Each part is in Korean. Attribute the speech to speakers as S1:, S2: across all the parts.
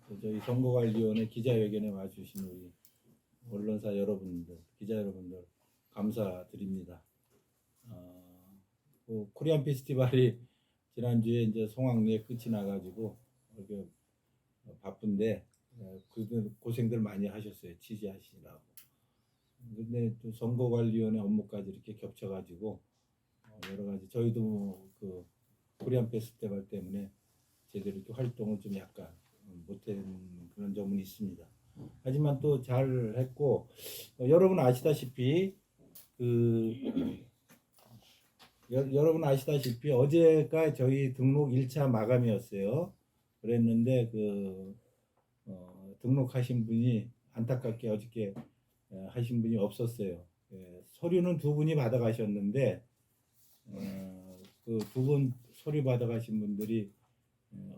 S1: 저희 선거관리위원회 기자회견에 와주신 우리 언론사 여러분들, 기자 여러분들 감사드립니다. 코리안 페스티벌이 지난주에 이제 송악리에 끝이 나가지고 이렇게 바쁜데 그들 고생들 많이 하셨어요. 취재하시느라고. 근데 또 선거관리위원회 업무까지 이렇게 겹쳐가지고 여러 가지 저희도 그 코리안 페스티벌 때문에 제대로 이렇게 활동을 좀 약간 못한 그런 점은 있습니다. 하지만 또 잘 했고 여러분 아시다시피 여러분 아시다시피 어제가 저희 등록 1차 마감이었어요. 그랬는데 등록하신 분이 안타깝게 어저께 하신 분이 없었어요. 서류는 2분이 받아가셨는데 그 2분 서류 받아가신 분들이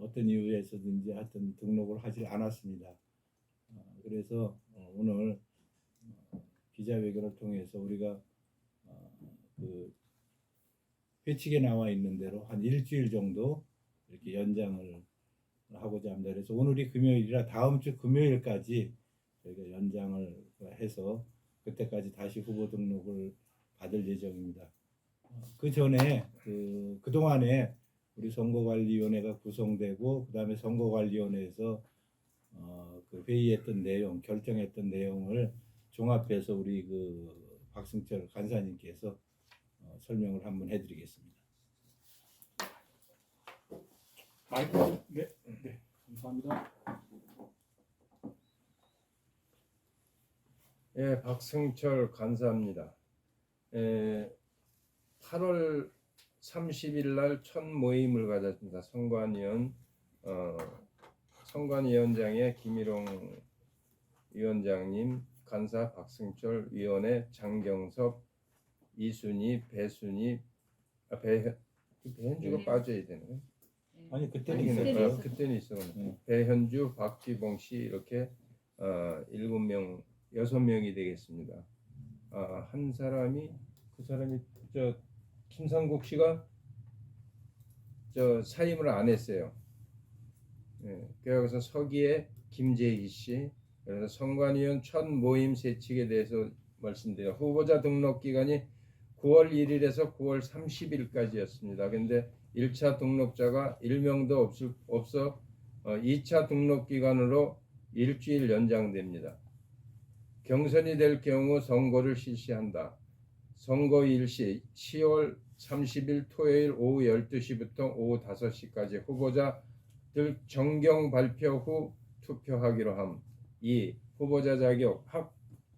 S1: 어떤 이유에서든지 하여튼 등록을 하지 않았습니다. 그래서 오늘 기자회견을 통해서 우리가 그 회칙에 나와 있는 대로 한 일주일 정도 이렇게 연장을 하고자 합니다. 그래서 오늘이 금요일이라 다음 주 금요일까지 저희가 연장을 해서 그때까지 다시 후보 등록을 받을 예정입니다. 그 전에 그동안에 우리 선거관리위원회가 구성되고 그다음에 선거관리위원회에서 그 회의했던 내용, 결정했던 내용을 종합해서 우리 박승철 간사님께서 설명을 한번 해드리겠습니다.
S2: 마이크. 네, 감사합니다.
S3: 예, 박승철 간사입니다. 8월 30일 날 첫 모임을 가졌습니다. 선관위원장의 김일홍 위원장님, 간사 박승철, 위원회 장경섭, 이순희, 배순희, 배현주가 빠져야 되나요?
S1: 아니 그때는
S3: 있었어요. 그때는 있었어요. 배현주, 박기봉 씨 이렇게 7명, 6명이 되겠습니다. 한 사람이 김상국 씨가 사임을 안 했어요. 그래서 서기에 김재희 씨. 그래서 선관위원 첫 모임 세칙에 대해서 말씀드려요. 후보자 등록 기간이 9월 1일에서 9월 30일까지였습니다. 근데 1차 등록자가 1명도 없어 2차 등록 기간으로 일주일 연장됩니다. 경선이 될 경우 선거를 실시한다. 선거일 시 10월 30일 토요일 오후 12시부터 오후 5시까지 후보자들 정경 발표 후 투표하기로 함. 2. 후보자 자격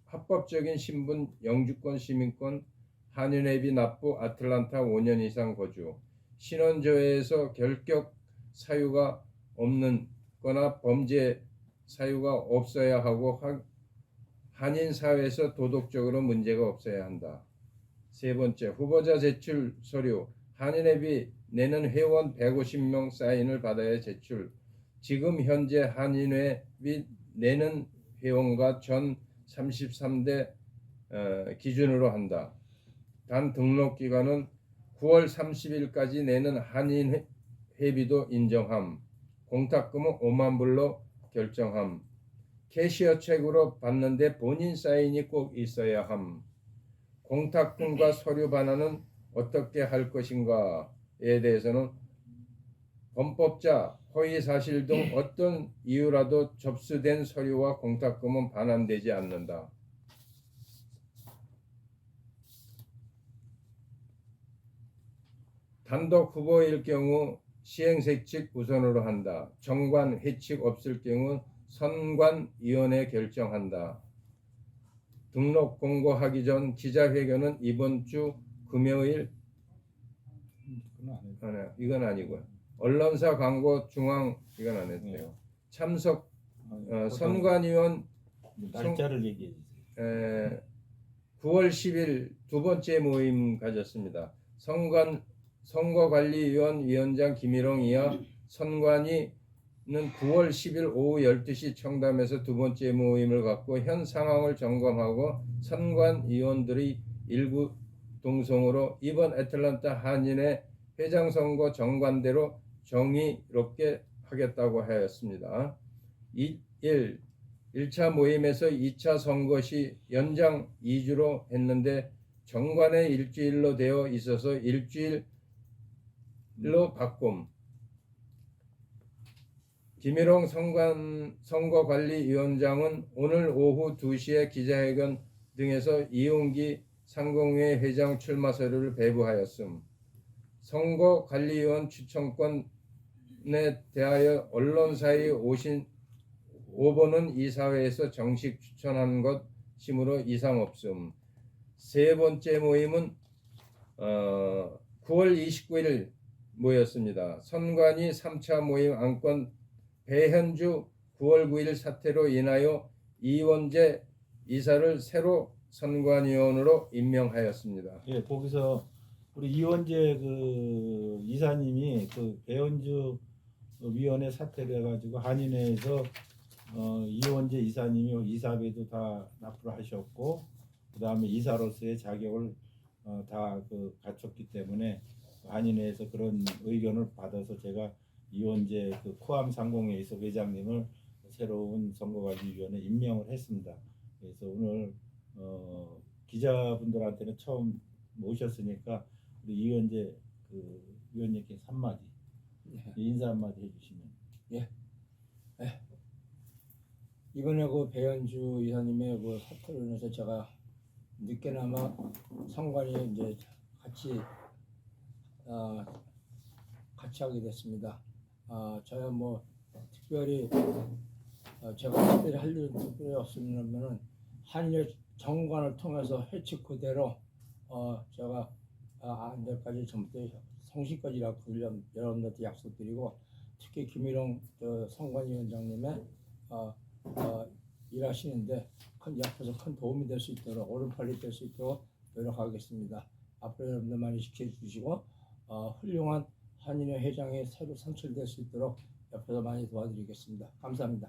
S3: 합법적인 신분 영주권 시민권 한인회비 납부 아틀란타 5년 이상 거주 신원조회에서 결격 사유가 없는 거나 범죄 사유가 없어야 하고 한인 사회에서 도덕적으로 문제가 없어야 한다. 세 번째, 후보자 제출 서류 한인회비 내는 회원 150명 사인을 받아야 제출. 지금 현재 한인회비 내는 회원과 전 33대 기준으로 한다. 단 등록 기간은 9월 30일까지 내는 한인 회비도 인정함. 공탁금은 5만 불로 결정함. 캐시어 책으로 받는데 본인 사인이 꼭 있어야 함. 공탁금과 서류 반환은 어떻게 할 것인가에 대해서는 범법자, 허위사실 등 어떤 이유라도 접수된 서류와 공탁금은 반환되지 않는다. 단독 후보일 경우 시행세칙 우선으로 한다. 정관 회칙 없을 경우 선관위원회 결정한다. 등록 공고하기 전 기자회견은 이번 주 금요일 이건 아니고요. 언론사 광고 중앙 이건 안 했대요. 참석 선관위원
S1: 날짜를 얘기해 주세요.
S3: 9월 10일 두 번째 모임 가졌습니다. 선거관리위원 위원장 김일홍 이하 선관위는 9월 10일 오후 12시 청담에서 두 번째 모임을 갖고 현 상황을 점검하고 선관위원들이 일부 동성으로 이번 애틀랜타 한인회 회장 선거 정관대로 정의롭게 하겠다고 하였습니다. 1차 모임에서 2차 선거 시 연장 2주로 했는데 정관의 일주일로 되어 있어서 일주일로 바꿈. 김일홍 선거관리위원장은 오늘 오후 2시에 기자회견 등에서 이용기 상공회 회장 출마 서류를 배부하였음. 선거관리위원 추천권에 대하여 언론사의 5번은 이사회에서 정식 추천한 것이므로 이상 없음. 세 번째 모임은 9월 29일 모였습니다. 선관위 3차 모임 안건 배현주 9월 9일 사태로 인하여 이원재 이사를 새로 선관위원으로 임명하였습니다.
S1: 예, 거기서 우리 이원재 그 이사님이 그 배현주 위원회 사퇴를 해가지고 한인회에서 이원재 이사님이 이사비도 다 납부를 하셨고 그 다음에 이사로서의 자격을 다 그 갖췄기 때문에 한인회에서 그런 의견을 받아서 제가 이원재 그 코암 상공회의소 회장님을 새로운 선거관리위원회 임명을 했습니다. 그래서 오늘 기자분들한테는 처음 모셨으니까 우리 이원재 그 위원님께 한마디 인사 한마디 해주시면.
S4: 이번에 그 배현주 이사님의 그 사퇴로 인해서 제가 늦게나마 선관위에 이제 같이 하게 됐습니다. 저야 뭐 특별히 제가 특별히 할 일은 특별히 없으면은 한일 정관을 통해서 회칙 그대로 제가 안될까지 전부터 성실까지라고 여러분들한테 약속드리고 특히 김일홍 선관위원장님의 일하시는데 옆에서 큰 도움이 될 수 있도록 오른팔이 될 수 있도록 노력하겠습니다. 앞으로 여러분들 많이 지켜주시고 훌륭한 한인회 회장이 새로 선출될 수 있도록 옆에서 많이 도와드리겠습니다. 감사합니다.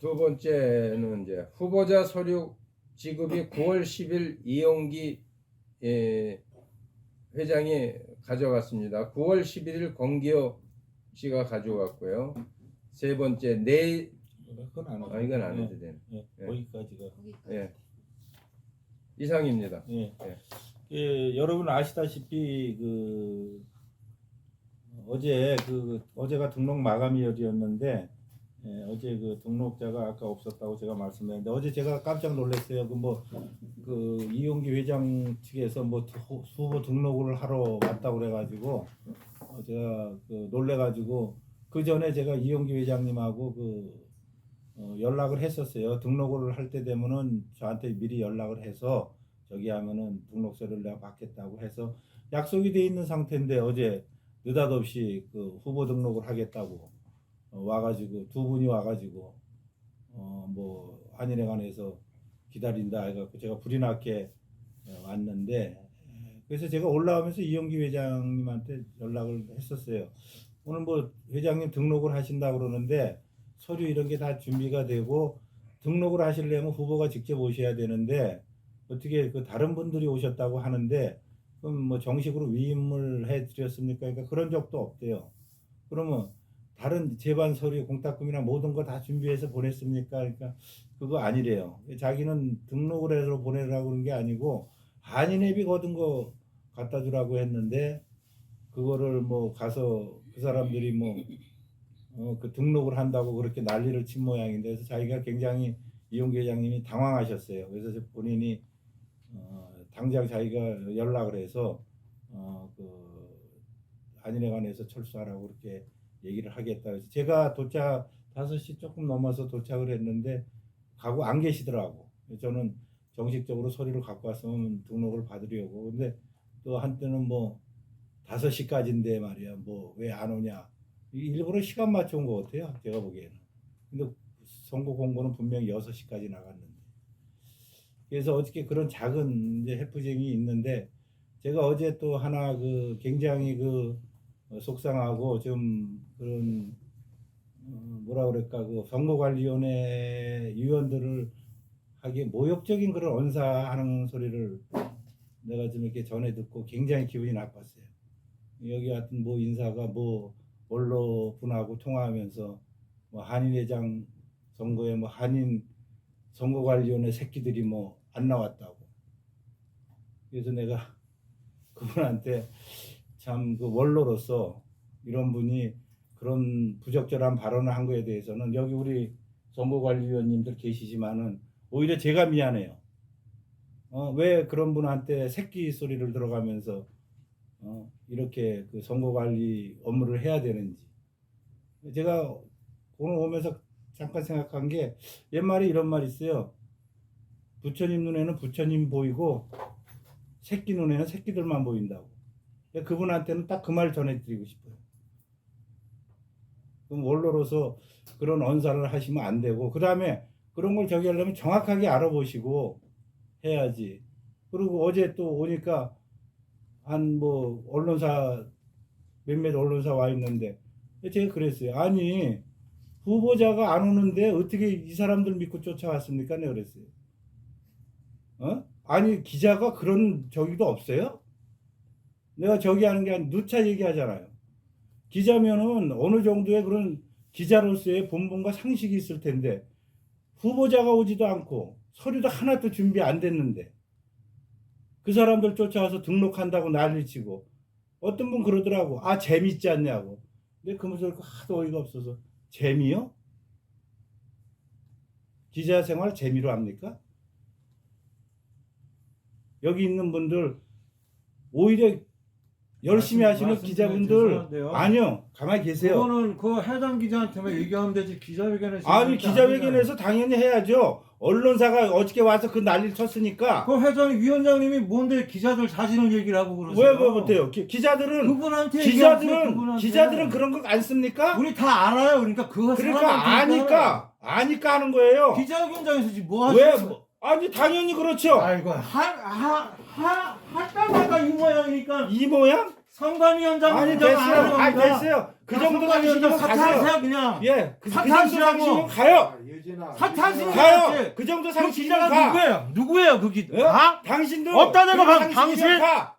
S3: 두 번째는 이제 후보자 서류 지급이 9월 10일 이용기 회장이 가져갔습니다. 9월 11일 권기호 씨가 가져갔고요. 세 번째
S1: 그건 안 하죠.
S3: 이건 안 해도 되네.
S1: 예,
S3: 예.
S1: 거기까지가.
S3: 예. 이상입니다.
S1: 예.
S3: 예.
S1: 예, 여러분 아시다시피 어제가 등록 마감일이었는데 어제 그 등록자가 아까 없었다고 제가 말씀드렸는데 어제 제가 깜짝 놀랐어요. 그 이용기 회장 측에서 후보 등록을 하러 왔다고 그래가지고 제가 놀래가지고 그 전에 제가 이용기 회장님하고 연락을 했었어요. 등록을 할 때 되면은 저한테 미리 연락을 해서 저기 하면은 등록서를 내가 받겠다고 해서 약속이 돼 있는 상태인데 어제 느닷없이 그 후보 등록을 하겠다고 와가지고 두 분이 와가지고 한인회관에서 기다린다 해갖고 제가 불이 났게 왔는데 그래서 제가 올라오면서 이용기 회장님한테 연락을 했었어요. 오늘 회장님 등록을 하신다 그러는데 서류 이런 게 다 준비가 되고 등록을 하시려면 후보가 직접 오셔야 되는데 어떻게 다른 분들이 오셨다고 하는데 그럼 정식으로 위임을 해드렸습니까? 그러니까 그런 적도 없대요. 그러면 다른 제반 서류 공탁금이나 모든 거 다 준비해서 보냈습니까? 그러니까 그거 아니래요. 자기는 등록을 해서 보내라고 그런 게 아니고 한인회비 거둔 거 갖다 주라고 했는데 그거를 가서 그 사람들이 그 등록을 한다고 그렇게 난리를 친 모양인데 그래서 자기가 굉장히 이용기 회장님이 당황하셨어요. 그래서 본인이 당장 자기가 연락을 해서 한인회관에서 철수하라고 그렇게 얘기를 하겠다. 그래서 제가 도착 5시 조금 넘어서 도착을 했는데 가고 안 계시더라고. 저는 정식적으로 서류를 갖고 왔으면 등록을 받으려고. 근데 또 한때는 5시까지인데 말이야. 왜 안 오냐. 일부러 시간 맞춰온 것 같아요. 제가 보기에는. 근데 선거 공고는 분명히 6시까지 나갔는데. 그래서 어저께 그런 작은 이제 해프닝이 있는데 제가 어제 또 하나 굉장히 속상하고 좀 그런 뭐라 그럴까 선거관리위원회 위원들을 하기에 모욕적인 그런 언사하는 소리를 내가 좀 이렇게 전해 듣고 굉장히 기분이 나빴어요. 여기 하여튼 뭐 인사가 뭐 원로분하고 통화하면서 뭐 한인회장 선거에 뭐 한인 선거관리위원회 새끼들이 뭐 안 나왔다고. 그래서 내가 그분한테 참 그 원로로서 이런 분이 그런 부적절한 발언을 한 거에 대해서는 여기 우리 선거관리위원님들 계시지만은 오히려 제가 미안해요. 왜 그런 분한테 새끼 소리를 들어가면서 이렇게 그 선거관리 업무를 해야 되는지. 제가 오늘 오면서 잠깐 생각한 게 옛말에 이런 말이 있어요. 부처님 눈에는 부처님 보이고 새끼 눈에는 새끼들만 보인다고. 그분한테는 딱 그 말 전해드리고 싶어요. 그럼 원로로서 그런 언사를 하시면 안 되고, 그 다음에 그런 걸 저기 하려면 정확하게 알아보시고 해야지. 그리고 어제 또 오니까 한 뭐 언론사 몇몇 언론사 와 있는데 제가 그랬어요. 아니 후보자가 안 오는데 어떻게 이 사람들 믿고 쫓아왔습니까? 내가 그랬어요. 아니 기자가 그런 저기도 없어요? 내가 저기 하는 게 아니라 누차 얘기하잖아요. 기자면은 어느 정도의 그런 기자로서의 본분과 상식이 있을 텐데 후보자가 오지도 않고 서류도 하나도 준비 안 됐는데 그 사람들 쫓아와서 등록한다고 난리치고 어떤 분 그러더라고. 아 재밌지 않냐고. 근데 그 무슨 하도 어이가 없어서 재미요? 기자 생활 재미로 합니까? 여기 있는 분들 오히려 열심히 하시는 기자분들
S5: 죄송한데요.
S1: 아니요 가만히 계세요.
S5: 그거는 그 해당 기자한테만 얘기하면 되지 기자회견에서
S1: 아니
S5: 얘기하지
S1: 기자회견에서 당연히 해야죠. 언론사가 어저께 와서 그 난리를 쳤으니까
S5: 그 회장 위원장님이 뭔데 기자들 자신을 얘기를 하고 그러세요?
S1: 왜 못해요? 기자들은
S5: 그분한테 얘기하세요, 그분한테.
S1: 기자들은 그런 거 안 씁니까?
S5: 우리 다 알아요. 그러니까 그거
S1: 그러니까 아니까 하는 거예요.
S5: 기자회견장에서 지금 뭐
S1: 왜?
S5: 하시죠?
S1: 아니 당연히 그렇죠.
S5: 아이고 할때마다 이 모양이니까
S1: 이 모양?
S5: 선관위원장
S1: 아니
S5: 문제가
S1: 됐어요.
S5: 아니라고
S1: 아니
S5: 합니다.
S1: 됐어요. 그 정도
S5: 선관위원장
S1: 상식이면 가세요.
S5: 사퇴하세요 그냥.
S1: 예, 그 정도
S5: 사퇴하시라고.
S1: 상식이면 가요.
S5: 사퇴하시는
S1: 가요. 그 정도
S5: 그
S1: 상식이면
S5: 기자가
S1: 가.
S5: 누구예요? 누구예요 그 기자?
S1: 예?
S5: 가?
S1: 당신도
S5: 어디다 대고 가,
S1: 그
S5: 당신?
S1: 상식이면 가.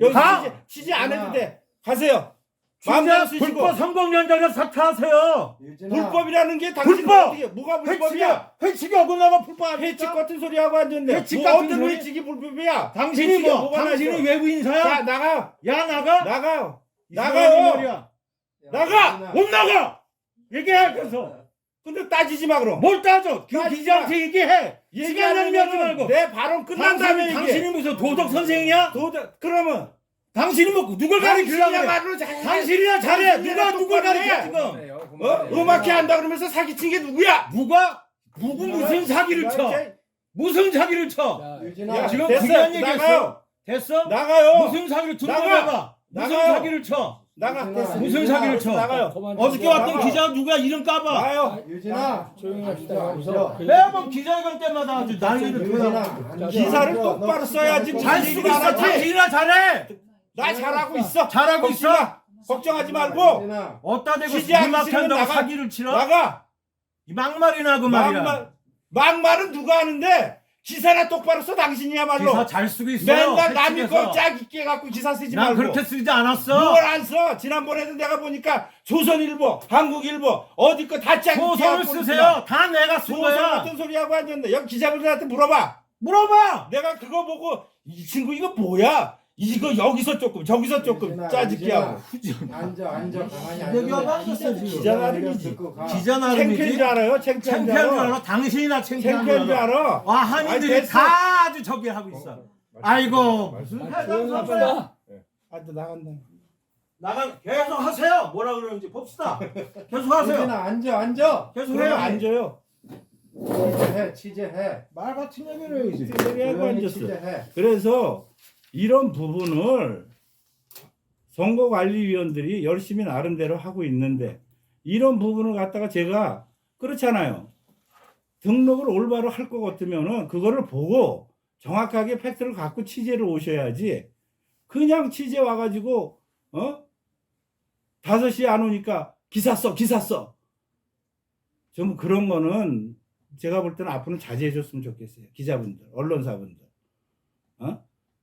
S1: 여기
S5: 가?
S1: 취재 안 해도 돼. 가세요.
S5: 진짜
S1: 마음대로 쓰시고.
S5: 불법 선거위원장에 사퇴하세요.
S1: 불법이라는 게 당신
S5: 불법!
S1: 어떻게 뭐가 불법이야?
S5: 회칙이 어긋나가 불법
S1: 회칙 같은 소리 하고 앉았네.
S5: 회칙
S1: 뭐
S5: 같은
S1: 어떤
S5: 소리?
S1: 회칙이 불법이야?
S5: 당신이
S1: 회칙이
S5: 뭐?
S1: 뭐가
S5: 당신이
S1: 나있어?
S5: 외부 인사야?
S1: 자 나가.
S5: 야 나가?
S1: 나가요.
S5: 이 사람이
S1: 나가요.
S5: 말이야.
S1: 나가.
S5: 못 나가. 얘기해 그래서.
S1: 근데 따지지 마 그럼.
S5: 뭘 따져? 그
S1: 따지지
S5: 기자한테 얘기해. 시간 낭비하지 말고.
S1: 내 발언 끝난 다음에
S5: 당신이 무슨 도덕 선생이야?
S1: 그러면
S5: 당신이 뭐 누굴 가리키려고 그래?
S1: 당신이야말로 잘해.
S5: 당신이야 잘해. 누가
S1: 똑바로
S5: 누굴 가리켜
S1: 해.
S5: 지금?
S1: 음악회 한다 그러면서 사기친 게 누구야?
S5: 누가? 누구 무슨 사기를 쳐? 무슨 사기를 쳐?
S1: 야,
S5: 지금
S1: 됐어.
S5: 중요한 얘기했어.
S1: 나가요.
S5: 됐어?
S1: 나가요.
S5: 무슨 사기를
S1: 나가.
S5: 들어봐. 무슨
S1: 나가요.
S5: 사기를 쳐?
S1: 나가. 됐어.
S5: 무슨 사기를 쳐?
S1: 나가요.
S5: 어저께 왔던
S1: 나가.
S5: 기자 누가 이름 까봐.
S1: 나가요.
S2: 유진아
S4: 조용히 합시다. 여기서
S5: 매번 기자회견 때마다 아주 난리를
S2: 유진아
S5: 쳐요.
S1: 기사를 똑바로 써야지.
S5: 잘 쓰고 있어. 당신이나 잘해.
S1: 나 잘하고 있어.
S5: 잘하고
S1: 걱정
S5: 있어.
S1: 마. 걱정하지 말고
S2: 유진아
S5: 어디다 대고
S1: 취재하기
S5: 이렇게
S1: 싫으면
S5: 한다고
S1: 나가.
S5: 사기를 치러?
S1: 나가.
S5: 이 막말이나 그 말이야.
S1: 막말은 누가 하는데 기사나 똑바로 써 당신이야말로.
S5: 기사 잘 쓰고 있어요.
S1: 맨날 남이
S5: 회칙에서.
S1: 거짝 있게 갖고 기사 쓰지
S5: 난
S1: 말고.
S5: 그렇게 쓰지 않았어.
S1: 뭘 안 써? 지난번에도 내가 보니까 조선일보, 한국일보 어디 거 다 짝.
S5: 소설을 쓰세요. 다 내가 쓴
S1: 소설
S5: 거야.
S1: 같은 소리 하고 앉았는데 여기 기자분들한테 물어봐.
S5: 물어봐.
S1: 내가 그거 보고 이 친구 이거 뭐야? 이거 여기서 조금 저기서 조금
S2: 유진아,
S1: 짜집기
S2: 유진아.
S1: 하고.
S2: 앉아 가만히 앉아.
S5: 여기 와봐 앉았어 지금.
S1: 기자 나름이지.
S5: 기자
S1: 창피한
S5: 나름이지.
S1: 줄 알아요? 창피한 줄
S5: 창피한 줄
S1: 알아?
S5: 알아? 당신이나 창피한 줄
S1: 창피한 줄
S5: 알아?
S1: 알아?
S5: 와 한인들이
S1: 아니, 됐어.
S5: 다 아주 저기 하고 있어. 아이고 무슨
S4: 조용히 합시다.
S1: 아, 또 나간다.
S5: 나가 계속 하세요. 뭐라 그러는지 봅시다. 계속 하세요.
S2: 유진아 앉아.
S5: 계속
S1: 그러면
S5: 해요.
S1: 안 줘요.
S2: 취재해.
S5: 말 같은 얘기를 해야지.
S1: 소리 하고
S2: 조용히
S1: 앉았어.
S2: 취재해.
S1: 그래서 이런 부분을 선거관리위원들이 열심히 나름대로 하고 있는데 이런 부분을 갖다가 제가 그렇잖아요. 등록을 올바로 할 것 같으면은 그거를 보고 정확하게 팩트를 갖고 취재를 오셔야지 그냥 취재 와가지고 5시에 안 오니까 기사 써 좀 그런 거는 제가 볼 때는 앞으로는 자제해 줬으면 좋겠어요. 기자분들, 언론사분들.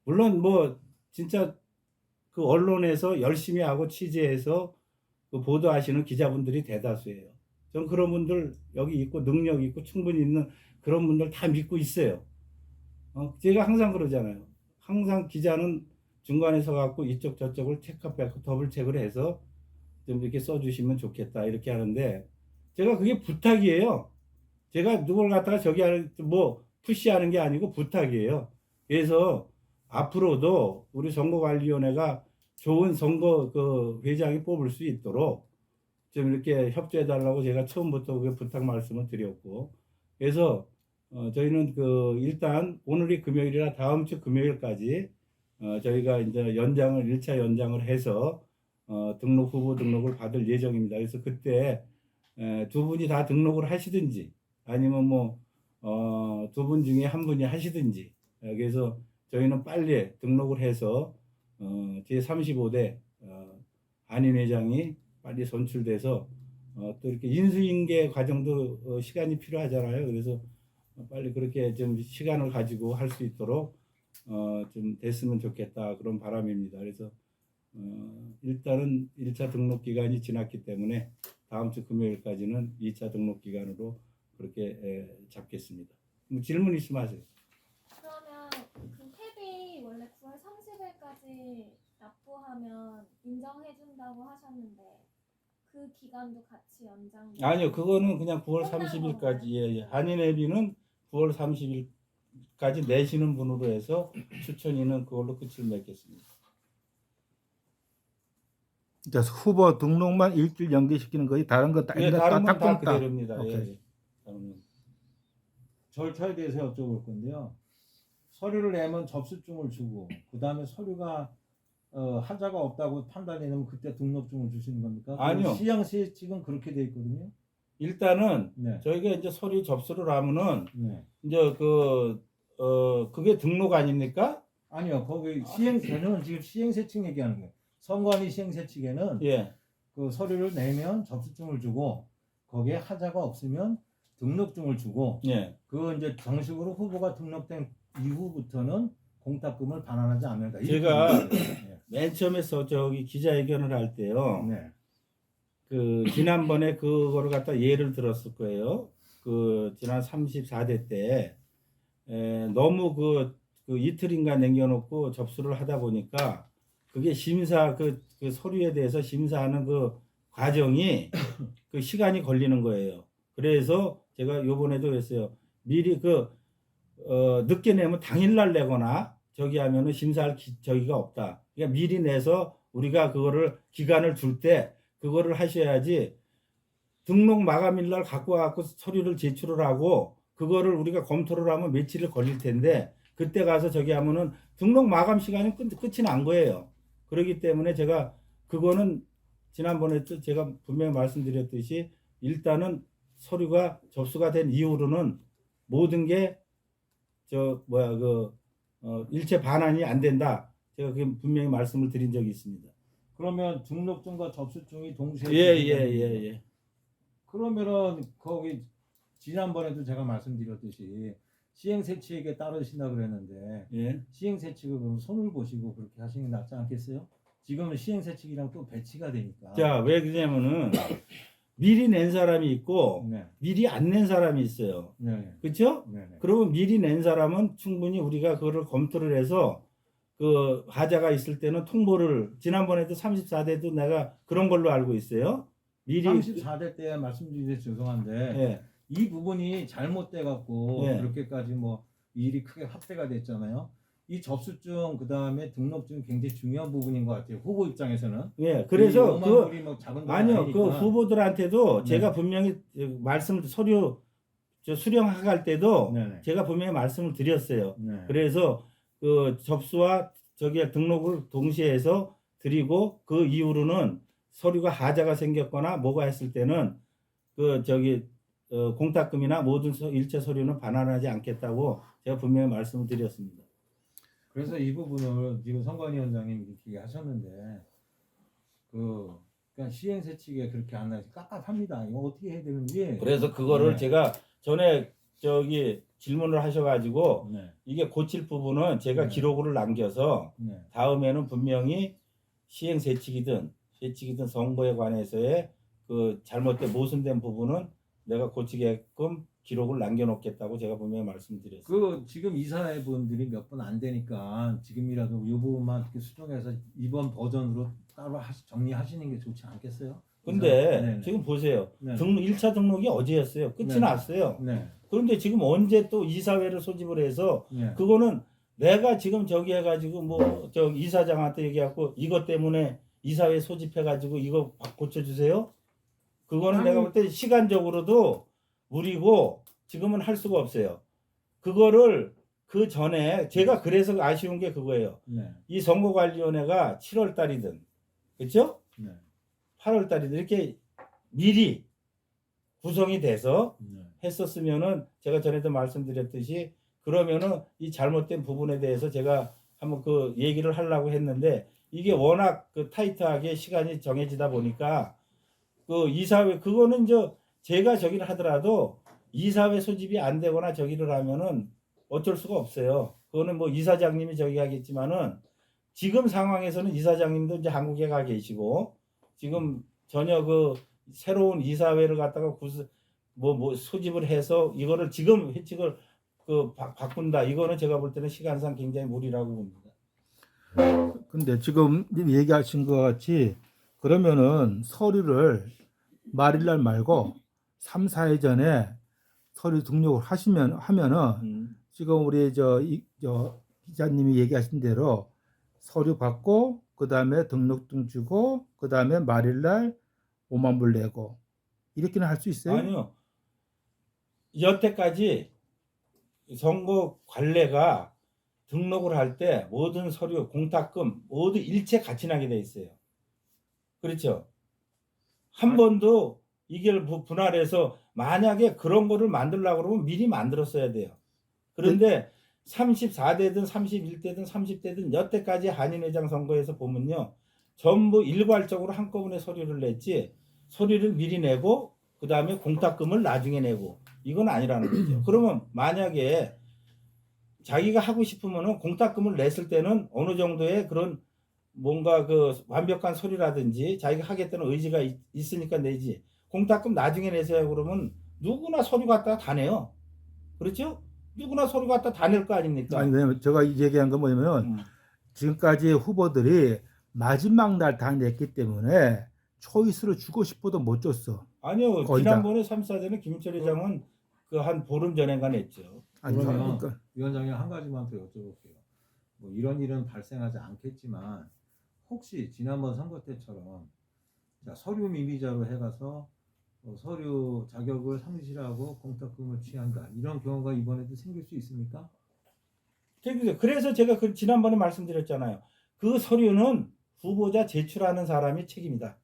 S1: 물론 뭐 진짜 그 언론에서 열심히 하고 취재해서 그 보도하시는 기자분들이 대다수예요. 전 그런 분들 여기 있고 능력 있고 충분히 있는 그런 분들 다 믿고 있어요. 제가 항상 그러잖아요. 항상 기자는 중간에 서갖고 이쪽 저쪽을 체크하고 더블 체크를 해서 좀 이렇게 써주시면 좋겠다 이렇게 하는데 제가 그게 부탁이에요. 제가 누굴 갖다가 저기 하는 뭐 푸시하는 게 아니고 부탁이에요. 그래서 앞으로도 우리 선거관리위원회가 좋은 선거 그 회장이 뽑을 수 있도록 좀 이렇게 협조해 달라고 제가 처음부터 그 부탁 말씀을 드렸고 그래서 저희는 그 일단 오늘이 금요일이라 다음 주 금요일까지 저희가 이제 연장을 1차 연장을 해서 등록 후보 등록을 받을 예정입니다. 그래서 그때 두 분이 다 등록을 하시든지 아니면 뭐 두 분 중에 한 분이 하시든지 그래서 저희는 빨리 등록을 해서 제35대 한인 회장이 빨리 선출돼서 또 이렇게 인수인계 과정도 시간이 필요하잖아요. 그래서 빨리 그렇게 좀 시간을 가지고 할 수 있도록 좀 됐으면 좋겠다 그런 바람입니다. 그래서 일단은 1차 등록 기간이 지났기 때문에 다음 주 금요일까지는 2차 등록 기간으로 그렇게 잡겠습니다. 뭐 질문 있으면 하세요.
S6: 그러면 그 탭이 원래 9월 30일까지 납부하면 인정해준다고 하셨는데 그 기간도 같이 연장?
S1: 아니요, 그거는 그냥 9월
S6: 끝나는
S1: 30일까지
S6: 건가요?
S1: 예. 한인회비는 9월 30일까지 내시는 분으로 해서 추천인은 그걸로 끝을 맺겠습니다.
S7: 그래서 후보 등록만 일주일 연기시키는 거지 다른 거 딱
S1: 예, 다른 건 다
S7: 딱
S1: 그대로입니다. 예,
S7: 오케이.
S1: 예. 다른 건.
S5: 절차에 대해서 여쭤볼 건데요. 서류를 내면 접수증을 주고 그 다음에 서류가 하자가 없다고 판단이 되면 그때 등록증을 주시는 겁니까?
S1: 아니요.
S5: 시향시측은 그렇게 돼 있거든요.
S1: 일단은
S5: 네.
S1: 저희가 이제 서류 접수를 하면은
S5: 네.
S1: 이제 그게 등록 아닙니까?
S5: 아니요. 거기 시행세는 지금 시행세 측 얘기하는 거예요. 선관위 시행세 측에는
S1: 예.
S5: 그 서류를 내면 접수증을 주고 거기에 하자가 없으면 등록증을 주고
S1: 예.
S5: 그 이제 정식으로 후보가 등록된 이후부터는 공탁금을 반환하지 않는다. 이렇게
S1: 제가
S5: 되어 있어요.
S1: 맨 처음에서 저기 기자회견을 할 때요.
S5: 네.
S1: 그 지난번에 그거를 갖다 예를 들었을 거예요. 그 지난 34대 때 너무 그 이틀인가 남겨놓고 접수를 하다 보니까 그게 심사 그 서류에 대해서 심사하는 그 과정이 그 시간이 걸리는 거예요. 그래서 제가 요번에도 했어요. 미리 늦게 내면 당일날 내거나 저기 하면은 심사할 저기가 없다. 그러니까 미리 내서 우리가 그거를 기간을 줄 때 그거를 하셔야지 등록 마감일 날 갖고 와갖고 서류를 제출을 하고 그거를 우리가 검토를 하면 며칠을 걸릴 텐데 그때 가서 저기 하면은 등록 마감 시간이 끝이 난 거예요. 그렇기 때문에 제가 그거는 지난번에 또 제가 분명히 말씀드렸듯이 일단은 서류가 접수가 된 이후로는 모든 게 일체 반환이 안 된다. 제가 그게 분명히 말씀을 드린 적이 있습니다.
S5: 그러면 등록증과 접수증이 동시에
S1: 예.
S5: 그러면은 거기 지난번에도 제가 말씀드렸듯이 시행세 측에 따르신다 그랬는데
S1: 예.
S5: 시행세 측을 그럼 손을 보시고 그렇게 하시는 게 낫지 않겠어요? 지금은 시행세 측이랑 또 배치가 되니까.
S1: 자, 왜 그러냐면은 미리 낸 사람이 있고
S5: 네.
S1: 미리 안 낸 사람이 있어요.
S5: 네.
S1: 그렇죠?
S5: 네.
S1: 그러면 미리 낸 사람은 충분히 우리가 그거를 검토를 해서 그 하자가 있을 때는 통보를 지난번에도 34대도 내가 그런 걸로 알고 있어요. 미리
S5: 34대 때 말씀드리기 죄송한데
S1: 예.
S5: 이 부분이 잘못돼 갖고
S1: 네.
S5: 그렇게까지 뭐 일이 크게 확대가 됐잖아요. 이 접수증 그다음에 등록증 굉장히 중요한 부분인 것 같아요. 후보 입장에서는.
S1: 예. 그래서 아니요. 그
S5: 후보
S1: 후보들한테도
S5: 네.
S1: 제가 분명히 서류 수령할 때도
S5: 네네.
S1: 제가 분명히 말씀을 드렸어요.
S5: 네.
S1: 그래서 그 접수와 저기 등록을 동시에 해서 드리고 그 이후로는 서류가 하자가 생겼거나 뭐가 했을 때는 공탁금이나 모든 일체 서류는 반환하지 않겠다고 제가 분명히 말씀을 드렸습니다.
S5: 그래서 이 부분을 지금 선관위원장님 이렇게 하셨는데 그러니까 시행세 측에 그렇게 안 하시 깝깝합니다. 이거 어떻게 해야 되는지.
S1: 그래서 그거를
S5: 네.
S1: 제가 전에 질문을 하셔가지고
S5: 네.
S1: 이게 고칠 부분은 제가
S5: 네.
S1: 기록을 남겨서
S5: 네.
S1: 다음에는 분명히 시행 세칙이든 선거에 관해서의 그 잘못된 모순된 부분은 내가 고치게끔 기록을 남겨놓겠다고 제가 분명히 말씀드렸어요.
S5: 그 지금 이사회 분들이 몇 분 안 되니까 지금이라도 이 부분만 이렇게 수정해서 이번 버전으로 따로 정리하시는 게 좋지 않겠어요?
S1: 근데
S5: 네네.
S1: 지금 보세요.
S5: 네.
S1: 1차 등록이 어제였어요. 끝이
S5: 네.
S1: 났어요.
S5: 네.
S1: 그런데 지금 언제 또 이사회를 소집을 해서
S5: 네.
S1: 그거는 내가 지금 저기 해가지고 뭐 저 이사장한테 얘기하고 이것 때문에 이사회 소집해가지고 이거 고쳐주세요. 그거는 내가 볼 때 시간적으로도 무리고 지금은 할 수가 없어요. 그거를 그 전에 제가 그래서 아쉬운 게 그거예요.
S5: 네.
S1: 이 선거관리위원회가 7월 달이든 그렇죠?
S5: 네.
S1: 8월 달이든 이렇게 미리 구성이 돼서
S5: 네.
S1: 했었으면은 제가 전에도 말씀드렸듯이 그러면은 이 잘못된 부분에 대해서 제가 한번 그 얘기를 하려고 했는데 이게 워낙 그 타이트하게 시간이 정해지다 보니까 그 이사회 그거는 제가 저기를 하더라도 이사회 소집이 안 되거나 저기를 하면은 어쩔 수가 없어요. 그거는 뭐 이사장님이 저기 하겠지만은 지금 상황에서는 이사장님도 이제 한국에 가 계시고 지금 전혀 그 새로운 이사회를 갖다가 소집을 해서 이거를 지금 회칙을 바꾼다. 이거는 제가 볼 때는 시간상 굉장히 무리라고 봅니다.
S7: 근데 지금 얘기하신 것 같이 그러면은 서류를 말일날 말고 3, 4일 전에 서류 등록을 하면은 지금 우리 저 기자님이 얘기하신 대로 서류 받고 그다음에 등록증 주고 그다음에 말일날 5만 불 내고 이렇게는 할 수 있어요?
S1: 아니요. 여태까지 선거 관례가 등록을 할 때 모든 서류, 공탁금 모두 일체 같이 나게 돼 있어요. 그렇죠? 한 번도 이걸 분할해서 만약에 그런 거를 만들려고 그러면 미리 만들었어야 돼요. 그런데 34대든 31대든 30대든 여태까지 한인회장 선거에서 보면요. 전부 일괄적으로 한꺼번에 서류를 냈지 서류를 미리 내고 그 다음에 공탁금을 나중에 내고 이건 아니라는 거죠. 그러면 만약에 자기가 하고 싶으면은 공탁금을 냈을 때는 어느 정도의 그런 뭔가 그 완벽한 서류라든지 자기가 하겠다는 의지가 있으니까 내지 공탁금 나중에 내세요 그러면 누구나 서류 갖다가 다 내요. 그렇죠? 누구나 서류 갖다 다 낼 거 아닙니까?
S7: 아니 왜냐면 제가 얘기한 건 뭐냐면 지금까지 후보들이 마지막 날 다 냈기 때문에 초이스를 주고 싶어도 못 줬어.
S1: 아니요.
S7: 거의 다.
S1: 지난번에 3사전에 김철 회장은 그 한 보름 전에가 냈죠.
S7: 아니
S5: 그러면
S7: 그러니까
S5: 위원장님 한 가지만 더 여쭤볼게요. 뭐 이런 일은 발생하지 않겠지만 혹시 지난번 선거 때처럼 서류 미비자로 해가서 서류 자격을 상실하고 공탁금을 취한다 이런 경우가 이번에도 생길 수 있습니까?
S1: 그래서 제가 그 지난번에 말씀드렸잖아요. 그 서류는 후보자 제출하는 사람이 책임이다.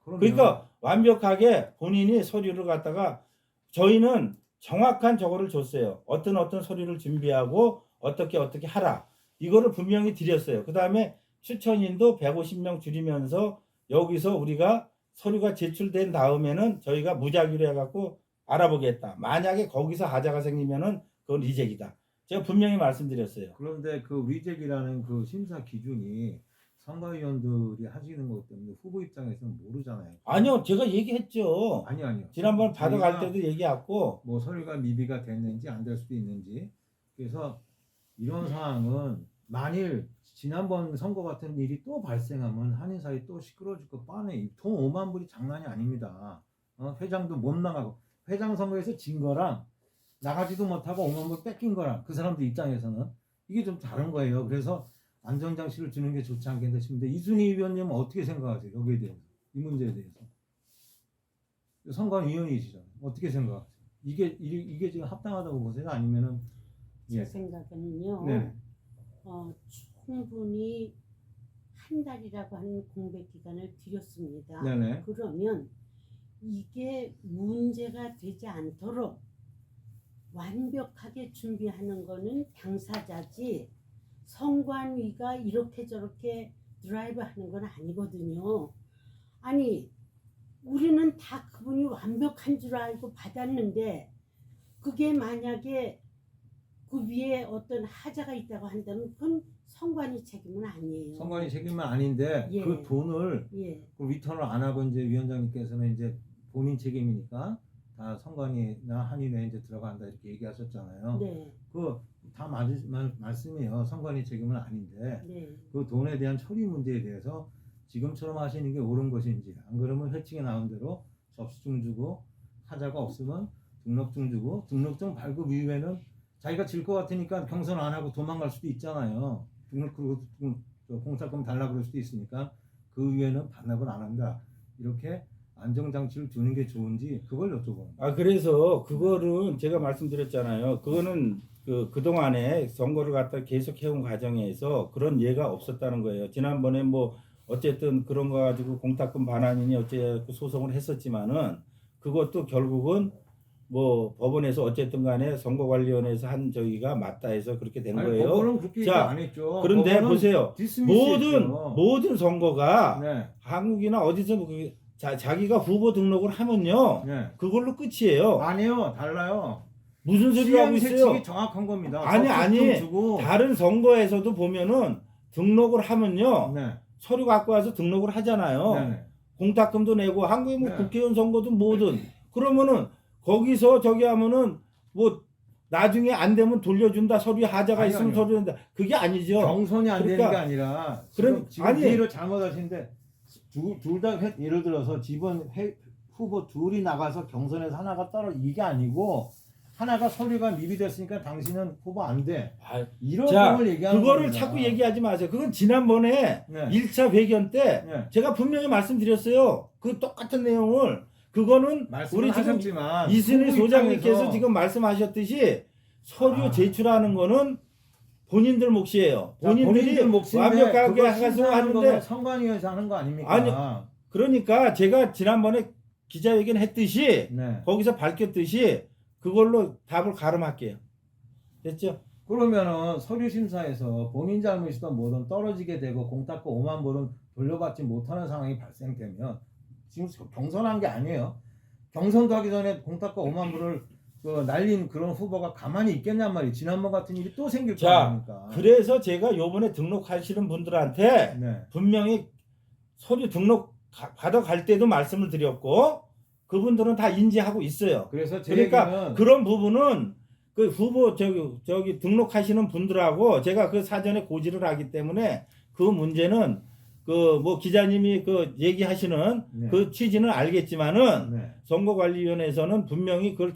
S1: 그러니까 완벽하게 본인이 서류를 갖다가 저희는 정확한 저거를 줬어요. 어떤 서류를 준비하고 어떻게 하라. 이거를 분명히 드렸어요. 그 다음에 추천인도 150명 줄이면서 여기서 우리가 서류가 제출된 다음에는 저희가 무작위로 해갖고 알아보겠다. 만약에 거기서 하자가 생기면은 그건 리젝이다. 제가 분명히 말씀드렸어요.
S5: 그런데 그 리젝이라는 그 심사 기준이 선거위원들이 하시는 것 때문에 후보 입장에서는 모르잖아요.
S1: 아니요, 제가 얘기했죠.
S5: 아니요.
S1: 지난번 받아갈
S5: 저희가
S1: 때도 얘기했고,
S5: 뭐 서류가 미비가 됐는지 안 될 수도 있는지. 그래서 이런 상황은 만일 지난번 선거 같은 일이 또 발생하면 한인사회 또 시끄러워질 거 뻔해. 돈 5만 불이 장난이 아닙니다. 회장도 못 나가고 회장 선거에서 진 거랑 나가지도 못하고 5만 불 뺏긴 거랑 그 사람들 입장에서는 이게 좀 다른 거예요. 그래서 안전장치를 주는 게 좋지 않겠나 싶은데 이순희 위원님은 어떻게 생각하세요? 여기에 대해서 이 문제에 대해서 선관위원이시잖아요. 어떻게 생각하세요? 이게 지금 합당하다고 보세요? 아니면은
S8: 제 생각에는요.
S5: 네.
S8: 충분히 한 달이라고 하는 공백 기간을 드렸습니다.
S5: 네네.
S8: 그러면 이게 문제가 되지 않도록 완벽하게 준비하는 거는 당사자지 선관위가 이렇게 저렇게 드라이브 하는 건 아니거든요. 아니 우리는 다 그분이 완벽한 줄 알고 받았는데 그게 만약에 그 위에 어떤 하자가 있다고 한다면 그건 선관위 책임은 아니에요.
S5: 선관위 책임은 아닌데
S8: 예.
S5: 그 돈을
S8: 예.
S5: 그 리턴을 안 하고 이제 위원장님께서는 이제 본인 책임이니까 다 선관위나 한인회에 이제 들어간다 이렇게 얘기하셨잖아요.
S8: 네.
S5: 그 다 말씀이에요. 선관위 책임은 아닌데
S8: 네.
S5: 그 돈에 대한 처리 문제에 대해서 지금처럼 하시는 게 옳은 것인지 안 그러면 회칙에 나온 대로 접수증 주고 하자가 없으면 등록증 주고 등록증 발급 이후에는 자기가 질 것 같으니까 경선 안 하고 도망갈 수도 있잖아요. 등록 그리고 공사금 달라 그럴 수도 있으니까 그 이후에는 반납을 안 한다. 이렇게 안정장치를 두는 게 좋은지 그걸 여쭤보는 거예요.
S1: 그래서 그거는 제가 말씀드렸잖아요. 그거는 그동안에 선거를 갖다 계속 해온 과정에서 그런 예가 없었다는 거예요. 지난번에 뭐 어쨌든 그런 거 가지고 공탁금 반환이니 어째 소송을 했었지만은 그것도 결국은 뭐 법원에서 어쨌든 간에 선거관리위원회에서 한 저기가 맞다 해서 그렇게 된
S5: 아니,
S1: 거예요.
S5: 법원은 그렇게 얘기
S1: 자,
S5: 안 했죠.
S1: 그런데
S5: 법원은
S1: 보세요.
S5: 디스미스했죠.
S1: 모든 선거가
S5: 네,
S1: 한국이나 어디서 자기가 후보 등록을 하면요.
S5: 네.
S1: 그걸로 끝이에요.
S5: 아니요, 달라요.
S1: 무슨 소리 하고 있어요?
S5: 시행세칙이 정확한 겁니다.
S1: 아니,
S5: 접수증 주고.
S1: 다른 선거에서도 보면은 등록을 하면요.
S5: 네,
S1: 서류 갖고 와서 등록을 하잖아요.
S5: 네, 네.
S1: 공탁금도 내고 한국에 뭐
S5: 네.
S1: 국회의원 선거든 뭐든 그러면은 거기서 저기 하면은 뭐 나중에 안 되면 돌려준다 서류 하자가
S5: 아니요,
S1: 있으면
S5: 아니요.
S1: 돌려준다 그게 아니죠.
S5: 경선이 안 되는
S1: 그러니까
S5: 게 아니라
S1: 그럼-
S5: 지금
S1: 아니.
S5: 이해를 잘못하시는데 둘 다 예를 들어서 지번 후보 둘이 나가서 경선에서 하나가 떨어 이게 아니고 하나가 서류가 미비됐으니까 당신은 후보 안 돼.
S1: 아,
S5: 이런
S1: 자,
S5: 점을 얘기하는
S1: 그거를
S5: 겁니다.
S1: 자꾸 얘기하지 마세요. 그건 지난번에
S5: 네.
S1: 1차 회견 때
S5: 네.
S1: 제가 분명히 말씀드렸어요. 그 똑같은 내용을 그거는
S5: 말씀을
S1: 우리 지금
S5: 하셨지만
S1: 이순일
S5: 후보
S1: 소장님께서
S5: 입장에서-
S1: 지금 말씀하셨듯이 서류
S5: 아.
S1: 제출하는 거는 본인들 몫이에요.
S5: 자,
S1: 본인들이
S5: 본인들 몫인데
S1: 완벽하게
S5: 그걸
S1: 해서
S5: 심사하는 거는
S1: 하는데
S5: 선관위에서 하는 거 아닙니까?
S1: 아니, 그러니까 제가 지난번에 기자회견 했듯이
S5: 네.
S1: 거기서 밝혔듯이 그걸로 답을 가름할게요. 됐죠?
S5: 그러면은 서류 심사에서 본인 잘못이든 뭐든 떨어지게 되고 공탁금 5만 불은 돌려받지 못하는 상황이 발생되면 지금 경선한 게 아니에요. 경선도 하기 전에 공탁금 5만 불을 날린 그런 후보가 가만히 있겠냔 말이에요. 지난번 같은 일이 또 생길 거
S1: 자,
S5: 아닙니까?
S1: 그래서 제가 요번에 등록하시는 분들한테
S5: 네.
S1: 분명히 서류 등록 받아갈 때도 말씀을 드렸고 그분들은 다 인지하고 있어요.
S5: 그래서 제
S1: 그러니까
S5: 얘기는
S1: 그런 부분은 그 후보 저기 등록하시는 분들하고 제가 그 사전에 고지를 하기 때문에 그 문제는 그 뭐 기자님이 그 얘기하시는
S5: 네.
S1: 그 취지는 알겠지만은
S5: 네.
S1: 선거관리위원회에서는 분명히 그걸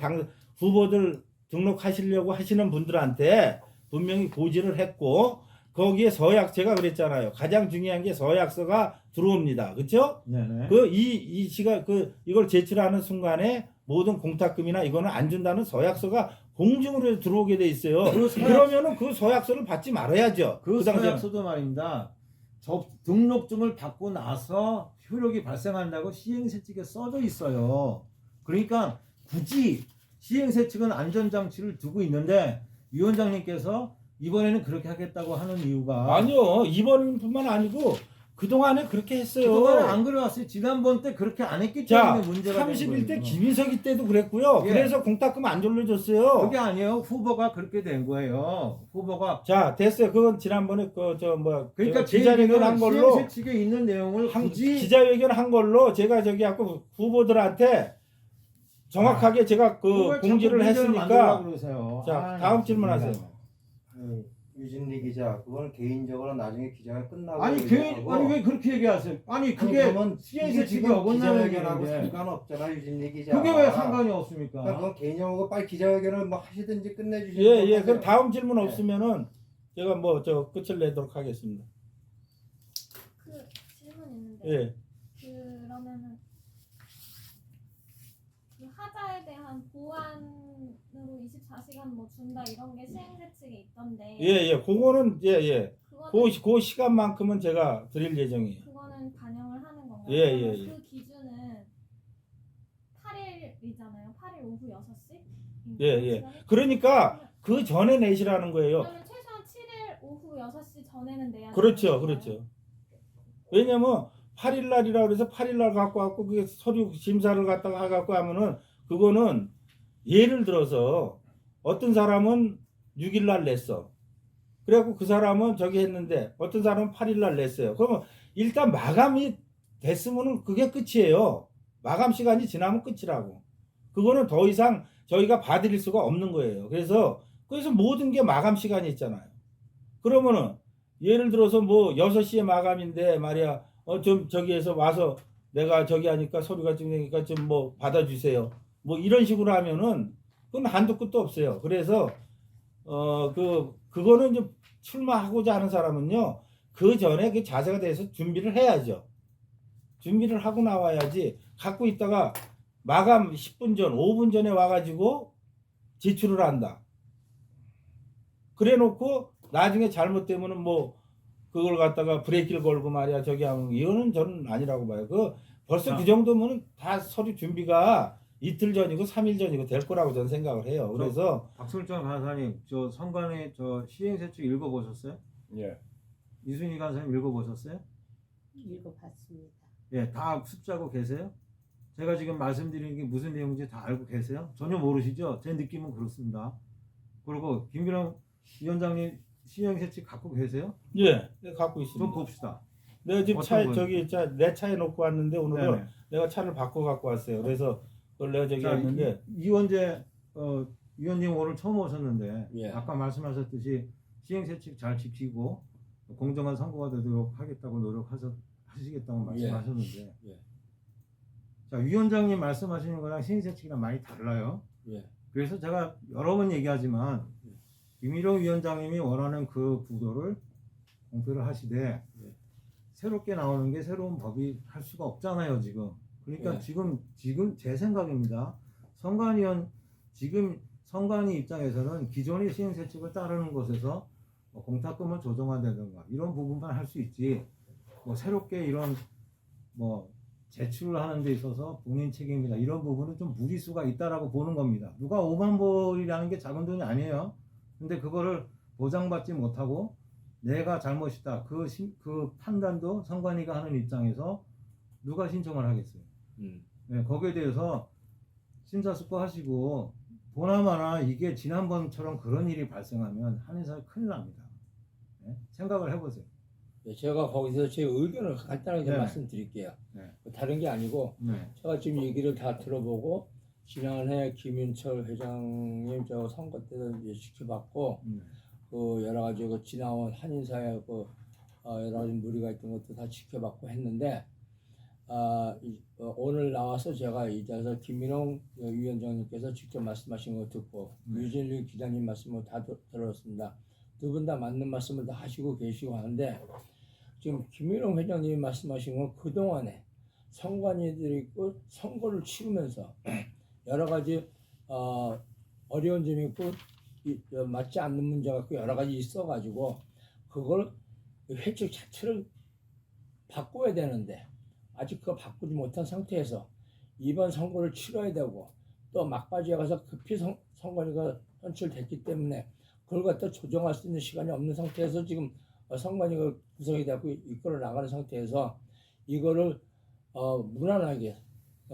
S1: 후보들 등록하시려고 하시는 분들한테 분명히 고지를 했고 거기에 제가 그랬잖아요. 가장 중요한 게 서약서가 들어옵니다. 그렇죠?
S5: 네네.
S1: 이 시가 이걸 제출하는 순간에 모든 공탁금이나 이거는 안 준다는 서약서가 공증으로 들어오게 돼 있어요. 그러면은 그 서약서를 받지 말아야죠.
S5: 그
S1: 당시에는.
S5: 서약서도 말입니다. 등록증을 받고 나서 효력이 발생한다고 시행세칙에 써져 있어요. 그러니까 굳이 시행세칙은 안전장치를 두고 있는데 위원장님께서 이번에는 그렇게 하겠다고 하는 이유가
S1: 아니요. 이번뿐만 아니고 그동안에 그렇게 했어요.
S5: 그동안 안 그래왔어요. 지난번 때 그렇게 안 했기
S1: 자,
S5: 때문에 문제가 된
S1: 31대
S5: 거예요.
S1: 김인석이 때도 그랬고요.
S5: 예.
S1: 그래서 공탁금 안 돌려줬어요.
S5: 그게 아니에요. 후보가 그렇게 된 거예요. 후보가
S1: 자, 됐어요. 그건 지난번에
S5: 그러니까
S1: 기자회견 한 걸로
S5: 시행세칙에 있는 내용을 굳이
S1: 기자회견 한 걸로 제가 저기 하고 후보들한테 정확하게 제가
S5: 그걸 자꾸
S1: 공지를
S5: 문제를 만들려고
S1: 했으니까
S5: 그러세요.
S1: 자, 다음 질문하세요.
S9: 유진리 기자, 그건 개인적으로 나중에 기자가 끝나고
S5: 아니 왜 그렇게 얘기하세요? 아니 그게
S9: 그러면
S5: 시행세칙이
S9: 지금
S5: 어긋나는
S9: 기자회견하고
S5: 얘기인데
S9: 상관없잖아, 유진리 기자.
S5: 그게 왜 상관이 없습니까?
S9: 그러니까 그건 개인적으로 빨리 기자회견을 뭐 하시든지 끝내주시는
S1: 예. 그럼 다음 질문
S9: 네.
S1: 없으면은 제가 끝을 내도록 하겠습니다.
S6: 그 질문 있는데
S1: 예.
S6: 그러면은 그 하자에 대한 보완으로 24시간 뭐 준다 이런 게 시행세칙에 있던데
S1: 예. 그거는
S6: 그거는,
S1: 그 시간만큼은 제가 드릴 예정이에요.
S6: 그거는 반영을 하는 건가요?
S1: 예.
S6: 그러면 그 기준은 8일이잖아요. 8일 오후 6시?
S1: 예. 그러니까 그 전에 내시라는 거예요.
S6: 그러면 최소한 7일 오후 6시 전에는 내야
S1: 그렇죠.
S6: 되는
S1: 그렇죠.
S6: 건가요?
S1: 왜냐면 8일 날이라 그래서 8일 날 갖고 왔고 그게 서류 심사를 갖다가 해 갖고 하면은 그거는 예를 들어서 어떤 사람은 6일 날 냈어. 그래갖고 그 사람은 저기 했는데 어떤 사람은 8일 날 냈어요. 그러면 일단 마감이 됐으면은 그게 끝이에요. 마감 시간이 지나면 끝이라고. 그거는 더 이상 저희가 봐드릴 수가 없는 거예요. 그래서 모든 게 마감 시간이 있잖아요. 그러면은 예를 들어서 뭐 6시에 마감인데 말이야 좀 저기에서 와서 내가 저기 하니까 소리가 좀 되니까 좀 뭐 받아주세요. 뭐 이런 식으로 하면은 그건 한도 끝도 없어요. 그래서 그거는 좀 출마하고자 하는 사람은요 그 전에 그 자세가 돼서 준비를 해야죠. 준비를 하고 나와야지 갖고 있다가 마감 10분 전, 5분 전에 와가지고 제출을 한다. 그래 놓고 나중에 잘못되면은 뭐 그걸 갖다가 브레이크를 걸고 말이야 저기 하면 이거는 저는 아니라고 봐요. 벌써 그 정도면은 다 서류 준비가 이틀 전이고 3일 전이고 될 거라고 저는 생각을 해요. 그래서
S5: 박술정 간사님 저 선관위 저 시행세칙 읽어보셨어요?
S3: 예.
S5: 이순희 간사님 읽어보셨어요?
S8: 읽어봤습니다.
S5: 예, 다 습자고 계세요? 제가 지금 말씀드리는 게 무슨 내용인지 다 알고 계세요? 전혀 모르시죠? 제 느낌은 그렇습니다. 그리고 김기령 위원장님 시행세칙 갖고 계세요?
S1: 예, 내가 갖고 있습니다.
S5: 좀 봅시다.
S1: 내가 지금
S5: 어떤
S1: 차에
S5: 거예요?
S1: 내 차에 놓고 왔는데 오늘은
S5: 네네.
S1: 내가 차를 바꿔 갖고 왔어요. 그래서 그걸 내가 저기
S5: 자,
S1: 했는데
S5: 이원재 위원님 오늘 처음 오셨는데
S4: 예.
S5: 아까 말씀하셨듯이 시행세칙 잘 지키고 공정한 선거가 되도록 하겠다고 노력하시겠다고 말씀하셨는데
S4: 예.
S5: 자 위원장님 말씀하시는 거랑 시행세칙이랑 많이 달라요.
S4: 예.
S5: 그래서 제가 여러 번 얘기하지만 김일용 위원장님이 원하는 그 구도를 공표를 하시되 새롭게 나오는 게 새로운 법이 할 수가 없잖아요 지금. 그러니까
S4: 예.
S5: 지금 제 생각입니다. 지금 선관위 입장에서는 기존의 시행세칙을 따르는 것에서 뭐 공탁금을 조정한다든가 이런 부분만 할 수 있지 뭐 새롭게 이런 뭐 제출을 하는 데 있어서 본인 책임이다 이런 부분은 좀 무리수가 있다라고 보는 겁니다. 누가 5만 불이라는 게 작은 돈이 아니에요. 근데 그거를 보장받지 못하고 내가 잘못이다 그 판단도 선관위가 하는 입장에서 누가 신청을 하겠어요. 네, 거기에 대해서 심사숙고하시고 보나마나 이게 지난번처럼 그런 일이 발생하면 한인사회 큰일 납니다. 네? 생각을 해보세요.
S4: 예, 제가 거기서 제 의견을 간단하게 좀
S5: 네.
S4: 말씀드릴게요.
S5: 네.
S4: 다른 게 아니고
S5: 네.
S4: 제가 지금 얘기를 다 들어보고 지난해 김윤철 회장님 저 선거 때도 이제 지켜봤고 그 여러 가지 그 지나온 한인사회 그 여러 가지 무리가 있던 것도 다 지켜봤고 했는데 오늘 나와서 제가 이 자리에서 김민홍 위원장님께서 직접 말씀하신 거 듣고 유진리 기자님 말씀을 다 들었습니다. 두 분 다 맞는 말씀을 다 하시고 계시고 하는데 지금 김민홍 회장님이 말씀하신 건 그동안에 선관위들이 있고 선거를 치르면서 여러 가지 어려운 점이 있고 맞지 않는 문제가 있고 여러 가지 있어가지고 그걸 회칙 자체를 바꿔야 되는데 아직 그거 바꾸지 못한 상태에서 이번 선거를 치러야 되고 또 막바지에 가서 급히 선관위가 선출됐기 때문에 그걸 갖다 조정할 수 있는 시간이 없는 상태에서 지금 선관위가 구성이 되고 이끌어 나가는 상태에서 이거를 무난하게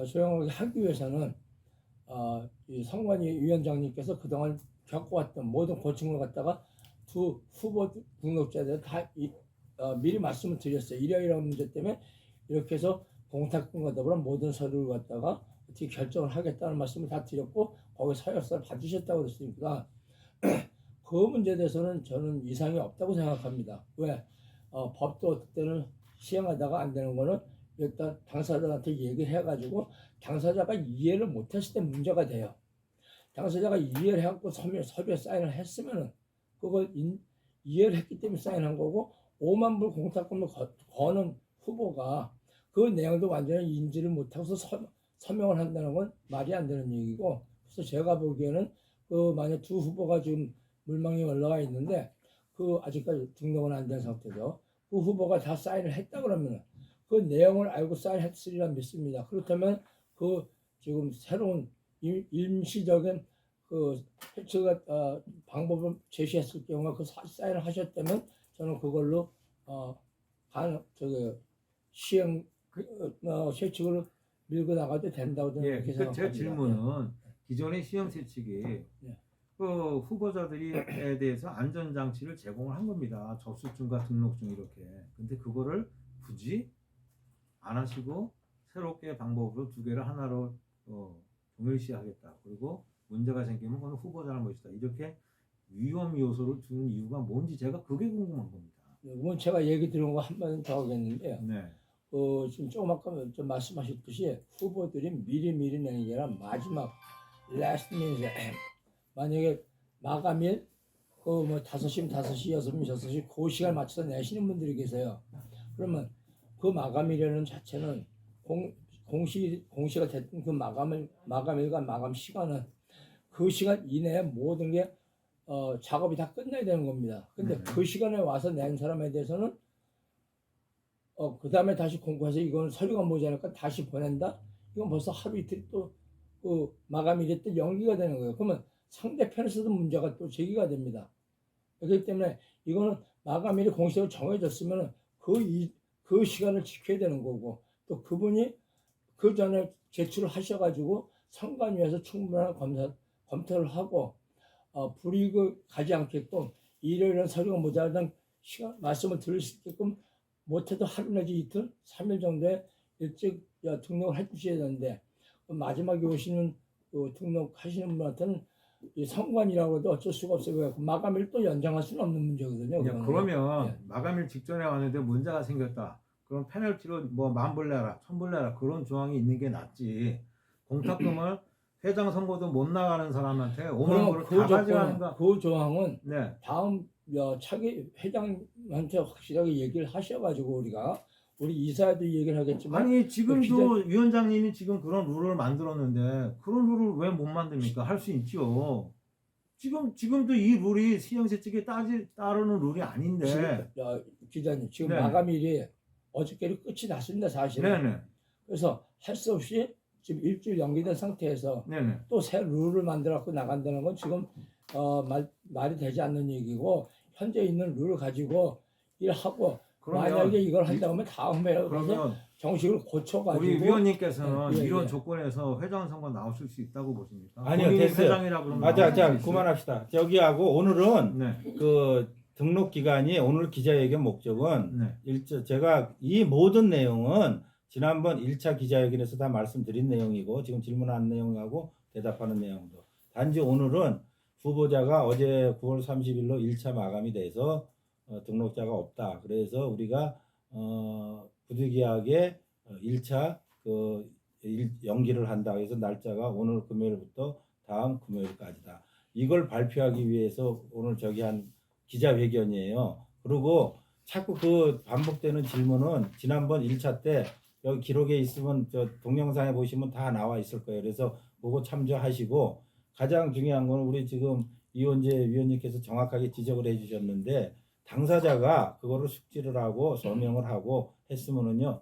S4: 조용하게 하기 위해서는 이 선관위 위원장님께서 그동안 겪어왔던 모든 고충을 갖다가 두 후보 등록자들 다 미리 말씀을 드렸어요. 이러이러한 문제 때문에 이렇게 해서 공탁금과 더불어 모든 서류를 갖다가 어떻게 결정을 하겠다는 말씀을 다 드렸고 거기 서열서를 받으셨다고 그랬으니까 그 문제에 대해서는 저는 이상이 없다고 생각합니다. 왜? 법도 그때는 시행하다가 안 되는 거는 일단 당사자한테 얘기를 해가지고 당사자가 이해를 못했을 때 문제가 돼요. 당사자가 이해를 해갖고 서류에 사인을 했으면은 그걸 이해를 했기 때문에 사인한 거고 5만 불 공탁금을 거는 후보가 그 내용도 완전히 인지를 못하고서 서명을 한다는 건 말이 안 되는 얘기고 그래서 제가 보기에는 그 만약 두 후보가 지금 물망에 올라가 있는데 그 아직까지 등록은 안 된 상태죠. 그 후보가 다 사인을 했다 그러면 그 내용을 알고 사인했으리라 믿습니다. 그렇다면 그 지금 새로운 임시적인 그 해체 방법을 제시했을 경우에 그 사인을 하셨다면 저는 그걸로 시행 세칙을 밀고 나가도 된다고 저는
S5: 예,
S4: 그렇게
S5: 제
S4: 생각합니다.
S5: 질문은 기존의 시험 세칙이 그 후보자들이에 대해서 안전장치를 제공을 한 겁니다. 접수증과 등록증 이렇게. 근데 그거를 굳이 안 하시고 새롭게 방법으로 두 개를 하나로 동일시하겠다. 그리고 문제가 생기면 그건 후보 잘못이다. 이렇게 위험 요소를 두는 이유가 뭔지 제가 그게 궁금한 겁니다.
S4: 이건 제가 얘기 들은 거 한마디 더 하겠는데요.
S5: 네.
S4: 지금 조금 아까 좀 말씀하셨듯이 후보들이 미리 내는 게 아니라 마지막 last minute 만약에 마감일 뭐 5시면 5시, 6시면 6시 그 시간 맞춰서 내시는 분들이 계세요. 그러면 그 마감일이라는 자체는 공시가 됐던 그 마감일과 마감 시간은 그 시간 이내에 모든 게 작업이 다 끝나야 되는 겁니다. 근데 그 시간에 와서 낸 사람에 대해서는 그 다음에 다시 공부해서 이건 서류가 모자라니까 다시 보낸다? 이건 벌써 하루 이틀 또 그 마감일이 또 연기가 되는 거예요. 그러면 상대편에서도 문제가 또 제기가 됩니다. 그렇기 때문에 이거는 마감일이 공식적으로 정해졌으면 그 시간을 지켜야 되는 거고 또 그분이 그 전에 제출을 하셔가지고 선관위에서 충분한 검토를 하고 불이익을 가지 않게끔 이런 서류가 모자라던 시간 말씀을 들을 수 있게끔 못해도 하루 내지 이틀, 3일 정도에 일찍 등록을 해주셔야 되는데 마지막에 오시는 등록하시는 분한테는 이 선관이라고 해도 어쩔 수가 없어요. 마감일 또 연장할 수는 없는 문제거든요.
S5: 그러면
S4: 예.
S5: 마감일 직전에 왔는데 문제가 생겼다. 그럼 페널티로 뭐 10,000불 내라, 1,000불 내라 그런 조항이 있는 게 낫지. 공탁금을 회장 선거도 못 나가는 사람한테 5만 불을 다 가져가는가?
S4: 그 조항은
S5: 네.
S4: 다음 차기 회장한테 확실하게 얘기를 하셔가지고 우리 이사도 얘기를 하겠지만
S5: 아니 지금도 위원장님이 지금 그런 룰을 만들었는데 그런 룰을 왜 못 만듭니까? 할 수 있죠. 지금도 이 룰이 시행세 측에 따르는 룰이 아닌데.
S4: 기자님 지금
S5: 네.
S4: 마감일이 어저께로 끝이 났습니다 사실은.
S5: 네네.
S4: 그래서 할 수 없이 지금 일주일 연기된 상태에서
S5: 네네.
S4: 또 새 룰을 만들어 갖고 나간다는 건 지금 말이 되지 않는 얘기고 현재 있는 룰을 가지고 일하고 만약에 이걸 한다고 하면 다음에
S5: 그러면
S4: 정식으로 고쳐가지고
S5: 우리 위원님께서는
S4: 예,
S5: 이런
S4: 예.
S5: 조건에서 회장 선거 나오실 수 있다고 보십니까?
S1: 아니요,
S5: 본인이
S1: 됐어요.
S5: 회장이라 그러면
S1: 맞아,
S5: 나오실
S1: 자
S5: 수 있어요?
S1: 그만합시다. 저기하고 오늘은
S5: 네.
S1: 그 등록 기간이 오늘 기자회견 목적은
S5: 네.
S1: 제가 이 모든 내용은 지난번 1차 기자회견에서 다 말씀드린 내용이고 지금 질문한 내용하고 대답하는 내용도 단지 오늘은 후보자가 어제 9월 30일로 1차 마감이 돼서 등록자가 없다. 그래서 우리가 부득이하게 1차 연기를 한다. 그래서 날짜가 오늘 금요일부터 다음 금요일까지다. 이걸 발표하기 위해서 오늘 저기 한 기자회견이에요. 그리고 자꾸 그 반복되는 질문은 지난번 1차 때 여기 기록에 있으면 저 동영상에 보시면 다 나와 있을 거예요. 그래서 그거 참조하시고 가장 중요한 건 우리 지금 이원재 위원님께서 정확하게 지적을 해주셨는데 당사자가 그거를 숙지를 하고 서명을 하고 했으면은요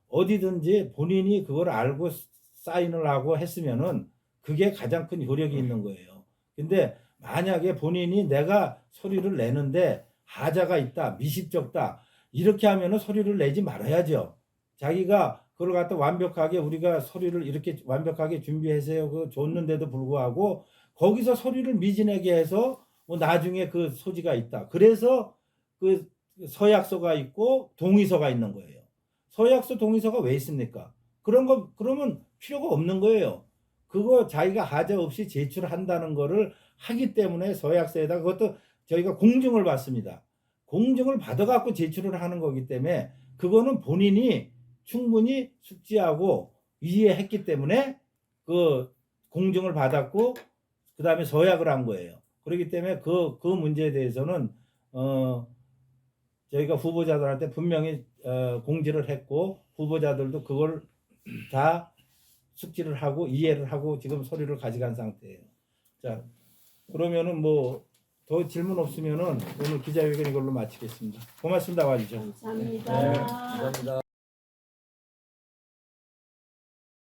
S1: 어디든지 본인이 그걸 알고 사인을 하고 했으면은 그게 가장 큰 효력이 있는 거예요. 근데 만약에 본인이 내가 서류를 내는데 하자가 있다, 미십적다 이렇게 하면은 서류를 내지 말아야죠. 자기가 그걸 갖다 완벽하게 우리가 서류를 이렇게 완벽하게 준비해서 그 줬는데도 불구하고 거기서 서류를 미진하게 해서 뭐 나중에 그 소지가 있다. 그래서 그 서약서가 있고 동의서가 있는 거예요. 서약서 동의서가 왜 있습니까? 그런 거 그러면 필요가 없는 거예요. 그거 자기가 하자 없이 제출한다는 거를 하기 때문에 서약서에다 그것도 저희가 공증을 받습니다. 공증을 받아갖고 제출을 하는 거기 때문에 그거는 본인이 충분히 숙지하고 이해했기 때문에 그 공증을 받았고 그 다음에 서약을 한 거예요. 그렇기 때문에 그 문제에 대해서는 저희가 후보자들한테 분명히 공지를 했고 후보자들도 그걸 다 숙지를 하고 이해를 하고 지금 서류를 가져간 상태예요. 자 그러면은 뭐 더 질문 없으면은 오늘 기자회견 이걸로 마치겠습니다. 고맙습니다. 와주셔서.
S8: 감사합니다.
S4: 감사합니다.